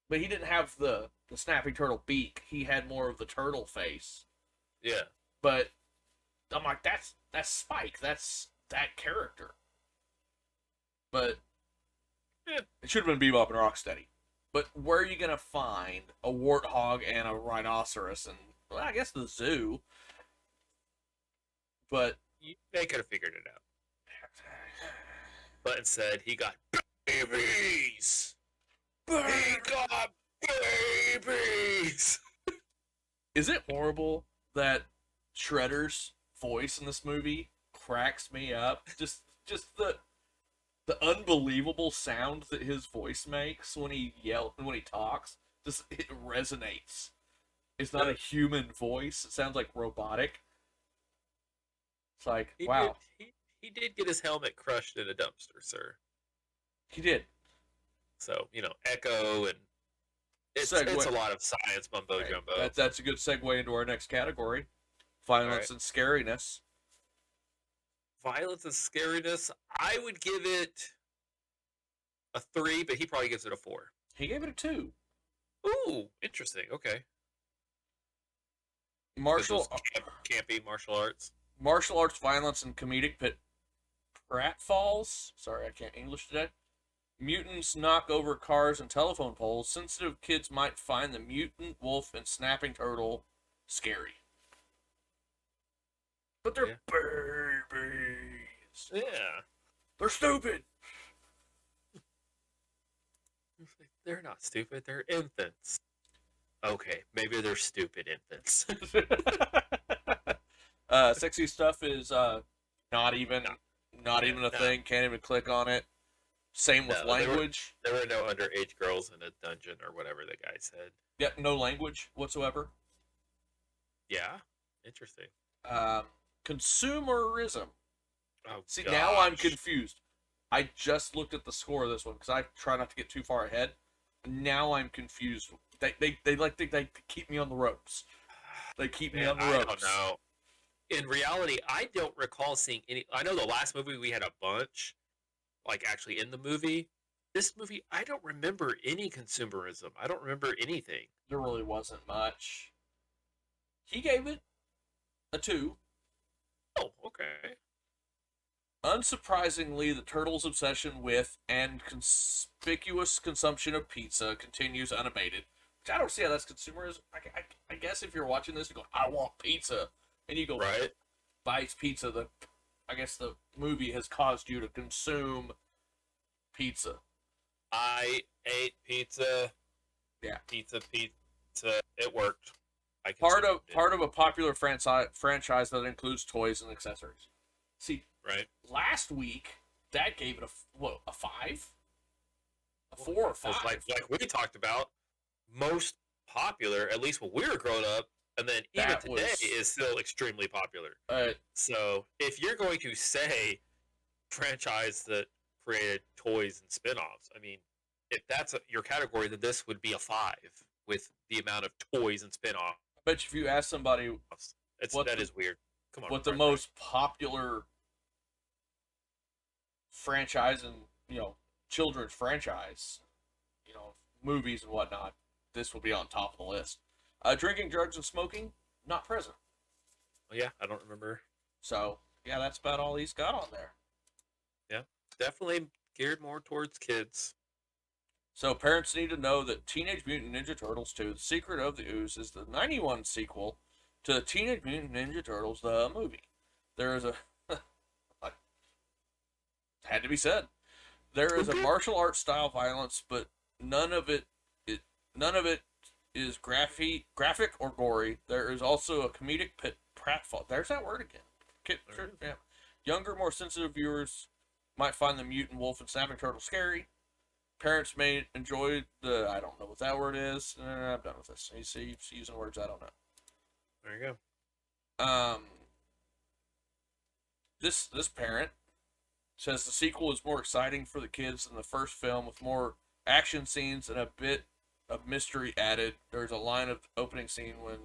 But he didn't have the snapping turtle beak. He had more of the turtle face. Yeah. But I'm like, that's Spike. That's that character. But it should have been Bebop and Rocksteady. But where are you going to find a warthog and a rhinoceros and, well, I guess the zoo? But they could have figured it out. But instead, he got babies. He got babies. Is it horrible that Shredder's voice in this movie cracks me up? Just the unbelievable sound that his voice makes when he talks, just it resonates. It's not a human voice. It sounds like robotic. It's like, wow. He did get his helmet crushed in a dumpster, sir. He did. So, Echo, and it's a lot of science mumbo jumbo. That's a good segue into our next category. Violence and scariness. Violence and scariness, I would give it a 3, but he probably gives it a 4. He gave it a 2. Ooh, interesting. Okay. Campy martial arts. Martial arts, violence, and comedic pratfalls. Sorry, I can't English today. Mutants knock over cars and telephone poles. Sensitive kids might find the mutant, wolf, and snapping turtle scary. But they're babies. Yeah. They're stupid. They're not stupid. They're infants. Okay, maybe they're stupid infants. Sexy stuff is not even a thing. Can't even click on it. Same with language. There were no underage girls in a dungeon or whatever the guy said. Yeah, no language whatsoever. Yeah, interesting. Consumerism. Oh, see, gosh. Now I'm confused. I just looked at the score of this one because I try not to get too far ahead. Now I'm confused. They like to keep me on the ropes. They keep me on the ropes. I don't know. In reality, I don't recall seeing any. I know the last movie we had a bunch, like actually in the movie. This movie, I don't remember any consumerism. I don't remember anything. There really wasn't much. He gave it a 2. Oh, okay. Unsurprisingly, the turtles' obsession with and conspicuous consumption of pizza continues unabated. Which I don't see how that's consumerism. I guess if you're watching this, you go, I want pizza. And you go, right. Buys pizza. I guess the movie has caused you to consume pizza. I ate pizza. Yeah. Pizza. It worked. Part of a popular franchise that includes toys and accessories. See, right. Last week that gave it a 5, a 4 or 5. Like we talked about, most popular, at least when we were growing up, and then even today is still extremely popular. So if you're going to say franchise that created toys and spin-offs, I mean, if that's your category, then this would be a 5 with the amount of toys and spin-offs. I bet if you ask somebody, that is weird. Come on, what the most popular franchise and children's franchise, movies and whatnot, this will be on top of the list. Drinking, drugs, and smoking, not present. Well, yeah, I don't remember. So yeah, that's about all he's got on there. Yeah, definitely geared more towards kids. So parents need to know that Teenage Mutant Ninja Turtles 2: The Secret of the Ooze is the 91 sequel to the Teenage Mutant Ninja Turtles the movie. There is a had to be said. There is a martial arts style violence, but none of it is graphic or gory. There is also a comedic pratfall. There's that word again. Yeah. Younger, more sensitive viewers might find the mutant wolf and snapping turtle scary. Parents may enjoy I don't know what that word is. I'm done with this. He's using words I don't know. There you go. this parent says the sequel is more exciting for the kids than the first film, with more action scenes and a bit of mystery added. There's a line of the opening scene when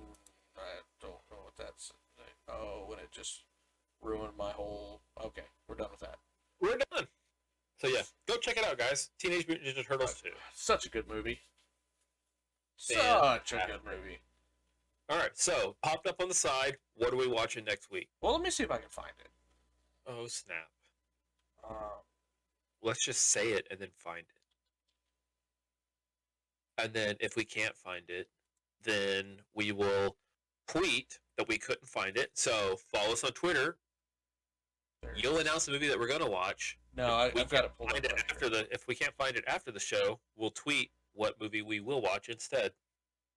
I don't know what that's. Oh, when it just ruined my whole. Okay, we're done with that. We're done. So yeah, go check it out, guys. Teenage Mutant Ninja Turtles 2. Such a good movie. Such a good movie. All right, so popped up on the side. What are we watching next week? Well, let me see if I can find it. Oh snap! Let's just say it and then find it. And then if we can't find it, then we will tweet that we couldn't find it. So follow us on Twitter. You'll announce the movie that we're going to watch. No, I've got it pulled up. If we can't find it after the show, we'll tweet what movie we will watch instead.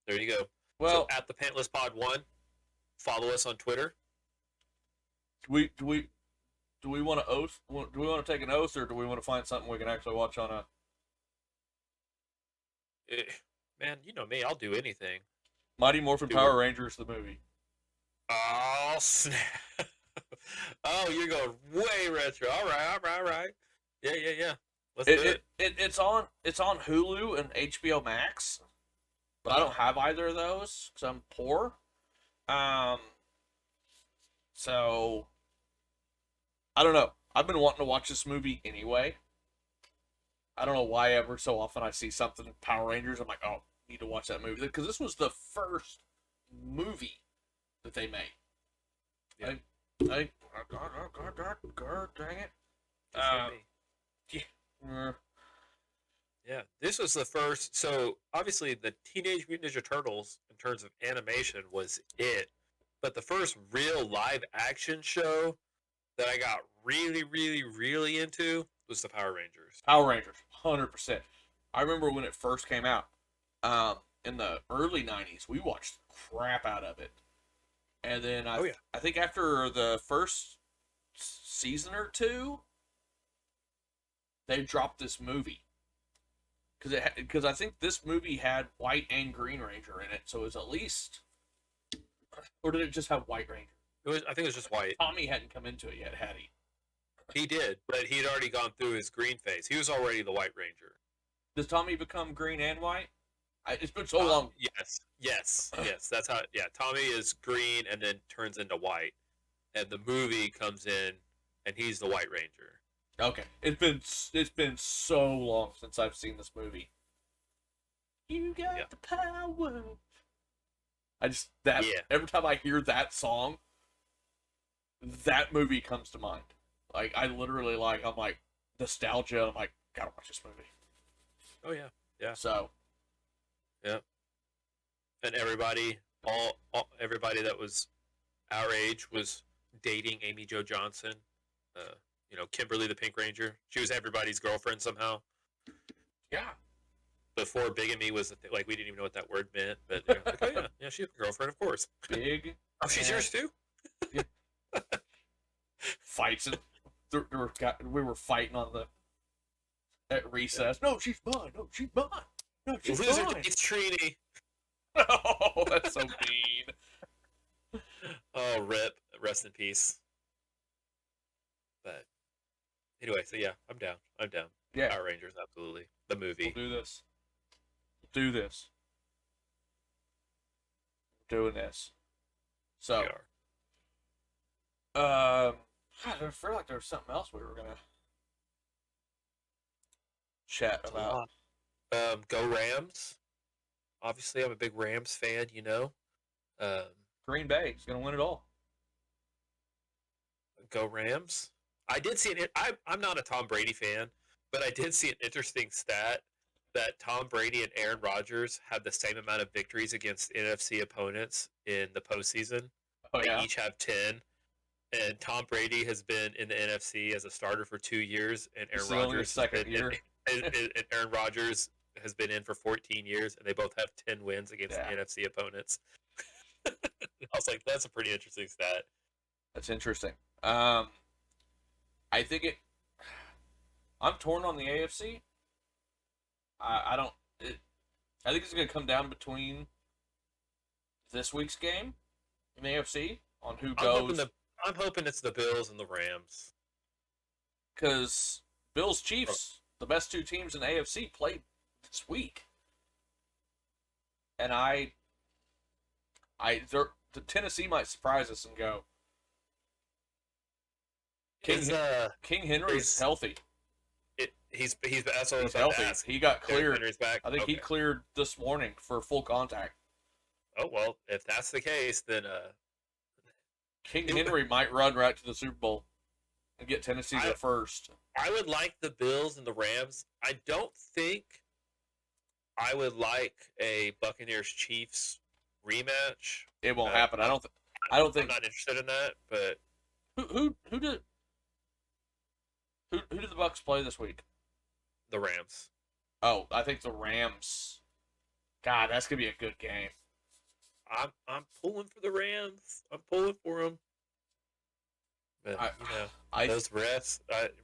There you go. Well, so at the Pantless Pod 1, follow us on Twitter. Do we want to oath? Do we want to take an oath, or do we want to find something we can actually watch on a? Man, you know me. I'll do anything. Mighty Morphin Power Rangers, the movie. Oh snap! Oh, you're going way retro. All right. Yeah. Let's do it. It's on Hulu and HBO Max, but I don't have either of those because I'm poor. So I don't know. I've been wanting to watch this movie anyway. I don't know why ever so often I see something Power Rangers, I'm like, oh, need to watch that movie. Because this was the first movie that they made. Yeah. God, dang it. Yeah, this was the first. So obviously, the Teenage Mutant Ninja Turtles, in terms of animation, was it. But the first real live action show that I got really, really, really into was the Power Rangers. Power Rangers, 100%. I remember when it first came out. In the early 90s, we watched the crap out of it. And then I think after the first season or two, they dropped this movie. Because I think this movie had White and Green Ranger in it, so it was at least... Or did it just have White Ranger? I think it was just White. Tommy hadn't come into it yet, had he? He did, but he'd already gone through his green phase. He was already the White Ranger. Does Tommy become green and white? It's been so long. Yes. That's how. Yeah, Tommy is green and then turns into white, and the movie comes in, and he's the White Ranger. Okay, it's been so long since I've seen this movie. You got the power. Every time I hear that song, that movie comes to mind. Like I literally I'm like nostalgia. I'm like, gotta watch this movie. Oh yeah. So. Yeah. And everybody that was our age was dating Amy Jo Johnson. Kimberly the Pink Ranger. She was everybody's girlfriend somehow. Yeah. Before bigamy was we didn't even know what that word meant, but oh yeah, she's a girlfriend, of course. Big. Oh, she's yours too. Yeah. Fights and we were fighting at recess. No, she's mine. No, she's mine. No, she's Loser mine. dates Trini. Oh, that's so mean. Oh, rip. Rest in peace. But anyway, so yeah, I'm down. Yeah. Power Rangers, absolutely. The movie. We'll do this. We're doing this. So. We are. I feel like there was something else we were gonna chat about. Go Rams. Obviously, I'm a big Rams fan, you know. Green Bay is going to win it all. Go Rams. I did see I'm not a Tom Brady fan, but I did see an interesting stat that Tom Brady and Aaron Rodgers have the same amount of victories against NFC opponents in the postseason. Oh, yeah? They each have 10. And Tom Brady has been in the NFC as a starter for 2 years, and Aaron Rodgers and Aaron Rodgers has been in for 14 years, and they both have 10 wins against the NFC opponents. I was like, that's a pretty interesting stat. That's interesting. I think I'm torn on the AFC. I think it's going to come down between this week's game in the AFC on who goes. I'm hoping it's the Bills and the Rams. Because Bills Chiefs, the best two teams in the AFC, played this week, and the Tennessee might surprise us and go. King Henry's healthy. He's that's what He's healthy. He got cleared. Henry's back. I think he cleared this morning for full contact. Oh well, if that's the case, then King Henry might run right to the Super Bowl and get Tennessee their first. I would like the Bills and the Rams. I don't think I would like a Buccaneers Chiefs rematch. It won't happen. I don't think. I'm not interested in that. But who did the Bucs play this week? The Rams. Oh, I think the Rams. God, that's gonna be a good game. I'm pulling for the Rams. I'm pulling for them. But those refs.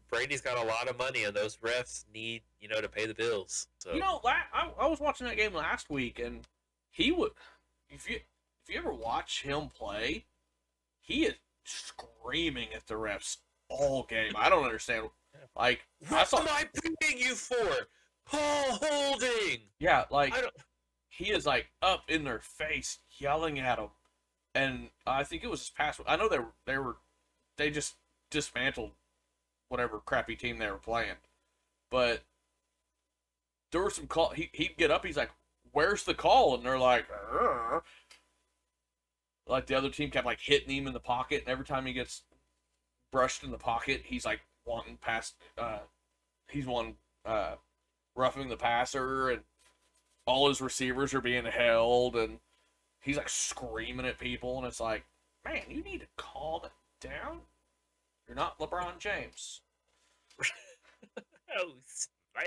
Brady's got a lot of money, and those refs need to pay the bills. So I was watching that game last week, and he would. If you ever watch him play, he is screaming at the refs all game. I don't understand. Like, what am I paying you for? Paul holding. Yeah, like he is like up in their face yelling at them, and I think it was this past. I know they just dismantled whatever crappy team they were playing, but there were some call. He'd get up. He's like, "Where's the call?" And they're like, "Arr." Like the other team kept like hitting him in the pocket, and every time he gets brushed in the pocket, he's like wanting past. He's roughing the passer, and all his receivers are being held, and he's like screaming at people, and it's like, man, you need to calm it down. You're not LeBron James. Oh, snap.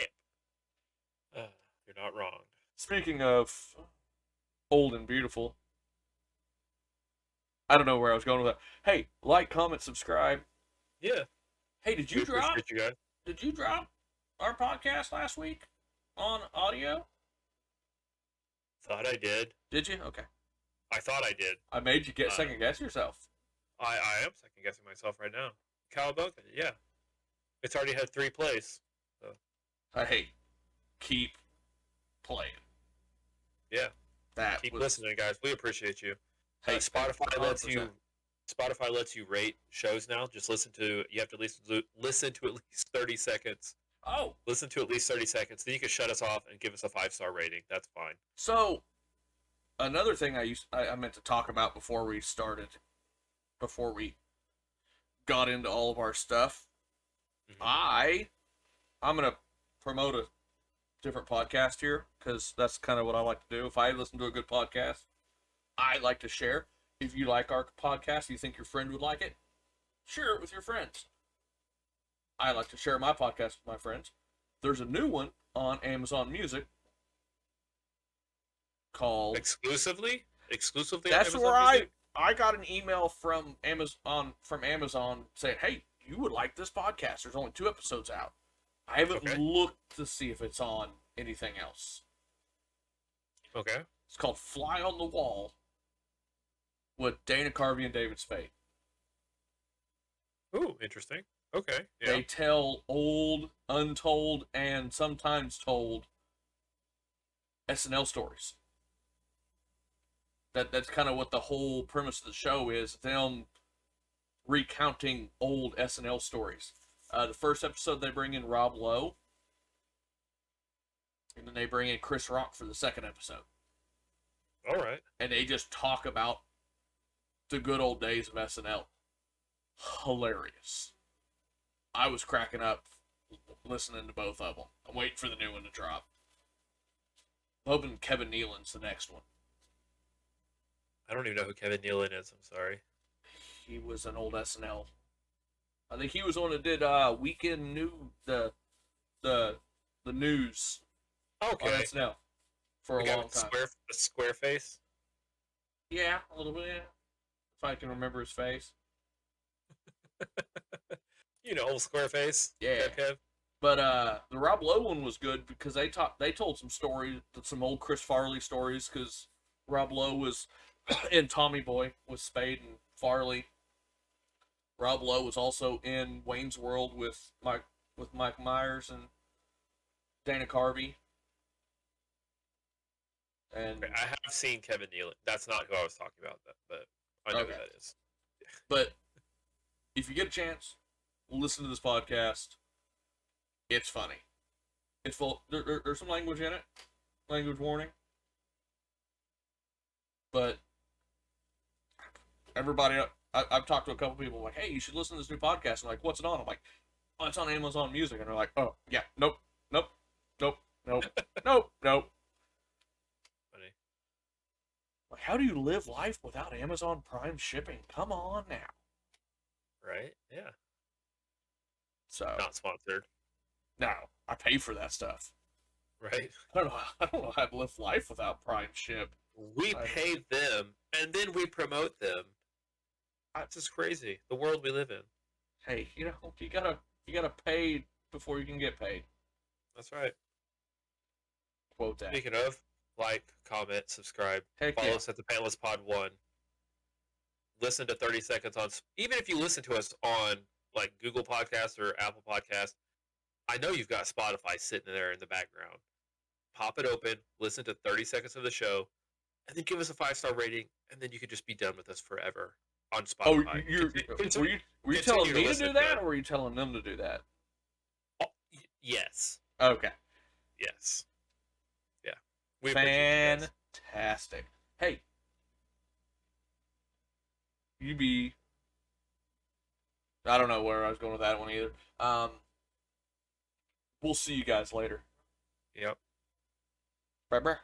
You're not wrong. Speaking of old and beautiful, I don't know where I was going with that. Hey, like, comment, subscribe. Yeah. Hey, did you drop? You guys. Did you drop our podcast last week on audio? Thought I did. Did you? Okay. I thought I did. I made you second guess yourself. I am second guessing myself right now. Cowabunga, yeah. It's already had 3 plays. So. Hey, keep playing. Yeah. Keep listening, guys. We appreciate you. Hey, Spotify 100%. lets you rate shows now. Just you have to listen to at least 30 seconds. Oh. Listen to at least 30 seconds. Then you can shut us off and give us a 5-star rating. That's fine. So, another thing I meant to talk about before we got into all of our stuff, I'm going to promote a different podcast here, because that's kind of what I like to do. If I listen to a good podcast, I like to share. If you like our podcast, you think your friend would like it, share it with your friends. I like to share my podcast with my friends. There's a new one on Amazon Music called Exclusively. That's where I got an email from Amazon saying, "Hey, you would like this podcast. There's only 2 episodes out." I haven't looked to see if it's on anything else. Okay. It's called Fly on the Wall with Dana Carvey and David Spade. Ooh, interesting. Okay. Yeah. They tell old, untold, and sometimes told SNL stories. That's kind of what the whole premise of the show is, them recounting old SNL stories. The first episode, they bring in Rob Lowe, and then they bring in Chris Rock for the second episode. All right. And they just talk about the good old days of SNL. Hilarious. I was cracking up listening to both of them. I'm waiting for the new one to drop. I'm hoping Kevin Nealon's the next one. I don't even know who Kevin Nealon is. I'm sorry. He was an old SNL. I think he was the one that did Weekend the news. Okay. On SNL for a long time. Square face. Yeah, a little bit. Yeah. If I can remember his face. Old square face. Yeah. Kev. But the Rob Lowe one was good because they told some stories, some old Chris Farley stories, because Rob Lowe was in Tommy Boy with Spade and Farley. Rob Lowe was also in Wayne's World with Mike Myers and Dana Carvey. And I have seen Kevin Nealon. That's not who I was talking about, but I know who that is. But if you get a chance, listen to this podcast. It's funny. It's full. There's some language in it. Language warning. But everybody, I've talked to a couple people like, hey, you should listen to this new podcast. I'm like, what's it on? I'm like, oh, it's on Amazon Music. And they're like, oh, yeah, nope. Funny. Like, how do you live life without Amazon Prime shipping? Come on now. Right? Yeah. So not sponsored. No, I pay for that stuff. Right? I don't know how to live life without Prime ship. We pay them, and then we promote them. That's just crazy. The world we live in. Hey, you gotta pay before you can get paid. That's right. Quote that. Speaking of, like, comment, subscribe, follow us at the Pantless Pod 1. Listen to 30 seconds on, even if you listen to us on like Google Podcasts or Apple Podcasts, I know you've got Spotify sitting there in the background. Pop it open, listen to 30 seconds of the show, and then give us a 5-star rating, and then you could just be done with us forever on Spotify. Oh, were you telling me to do that, or were you telling them to do that? Oh, yes. Okay. Yes. Yeah. Fantastic. Hey, I don't know where I was going with that one either. We'll see you guys later. Yep. Bye.